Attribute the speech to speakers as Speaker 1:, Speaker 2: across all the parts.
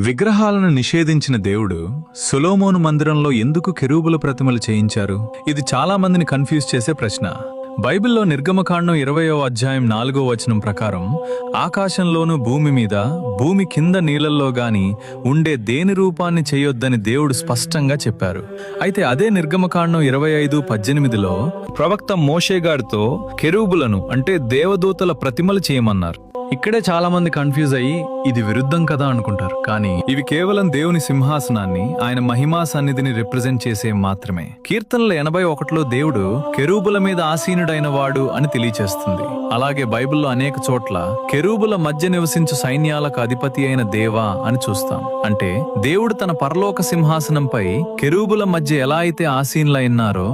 Speaker 1: విగ్రహాలను నిషేధించిన దేవుడు సొలొమోను మందిరంలో ఎందుకు కెరూబుల ప్రతిమలు చేయించారు? ఇది చాలా మందిని కన్ఫ్యూజ్ చేసే ప్రశ్న. బైబిల్లో నిర్గమకాండం 20వ అధ్యాయం 4వ వచనం ప్రకారం ఆకాశంలోనూ భూమి మీద, భూమి కింద నీళ్లలో గాని ఉండే దేని రూపాన్ని చేయొద్దని దేవుడు స్పష్టంగా చెప్పారు. అయితే అదే నిర్గమకాండం 25:18లో ప్రవక్త మోషే గారితో కెరూబులను అంటే దేవదూతల ప్రతిమలు చేయమన్నారు. ఇక్కడే చాలా మంది కన్ఫ్యూజ్ అయ్యి ఇది విరుద్ధం కదా అనుకుంటారు. కానీ ఇవి కేవలం దేవుని సింహాసనాన్ని, ఆయన మహిమా సన్నిధిని రిప్రజెంట్ చేసే మాత్రమే. కీర్తనల 81లో దేవుడు కెరూబుల మీద ఆసీనుడైన వాడు అని తెలియచేస్తుంది. అలాగే బైబిల్లో అనేక చోట్ల కెరూబుల మధ్య నివసించు సైన్యాలకు అధిపతి అయిన దేవా అని చూస్తాం. అంటే దేవుడు తన పరలోక సింహాసనంపై కెరూబుల మధ్య ఎలా అయితే ఆసీనులైనారో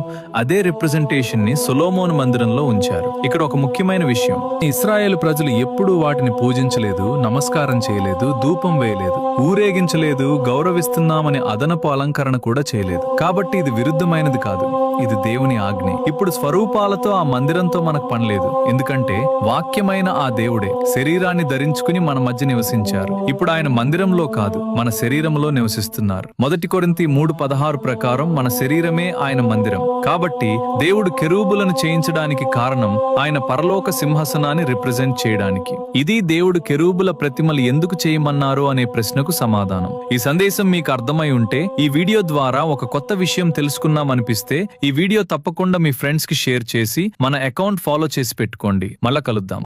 Speaker 1: అదే రిప్రజెంటేషన్ ని సొలొమోను మందిరంలో ఉంచారు. ఇక్కడ ఒక ముఖ్యమైన విషయం, ఇశ్రాయేలు ప్రజలు ఎప్పుడూ వాటిని పూజించలేదు, నమస్కారం చేయలేదు, ధూపం వేయలేదు, ఊరేగించలేదు, గౌరవిస్తున్నామని అదనపు అలంకరణ కూడా చేయలేదు. కాబట్టి ఇది విరుద్ధమైనది కాదు, ఇది దేవుని ఆజ్ఞ. ఇప్పుడు స్వరూపాలతో ఆ మందిరంతో మనకు పనిలేదు, ఎందుకంటే వాక్యమైన ఆ దేవుడే శరీరాన్ని ధరించుకుని మన మధ్య నివసించారు. ఇప్పుడు ఆయన మందిరంలో కాదు, మన శరీరంలో నివసిస్తున్నారు. 1 కొరింథీ 3:16 ప్రకారం మన శరీరమే ఆయన మందిరం. కాబట్టి దేవుడు కెరూబులను చేయించడానికి కారణం ఆయన పరలోక సింహాసనాన్ని రిప్రజెంట్ చేయడానికి. ఇది దేవుడు కెరూబుల ప్రతిమలు ఎందుకు చేయమన్నారు అనే ప్రశ్నకు సమాధానం. ఈ సందేశం మీకు అర్థమై ఉంటే, ఈ వీడియో ద్వారా ఒక కొత్త విషయం తెలుసుకున్నామనిపిస్తే ఈ వీడియో తప్పకుండా మీ ఫ్రెండ్స్ కి షేర్ చేసి మన అకౌంట్ ఫాలో చేసి పెట్టుకోండి. మళ్ళా కలుద్దాం.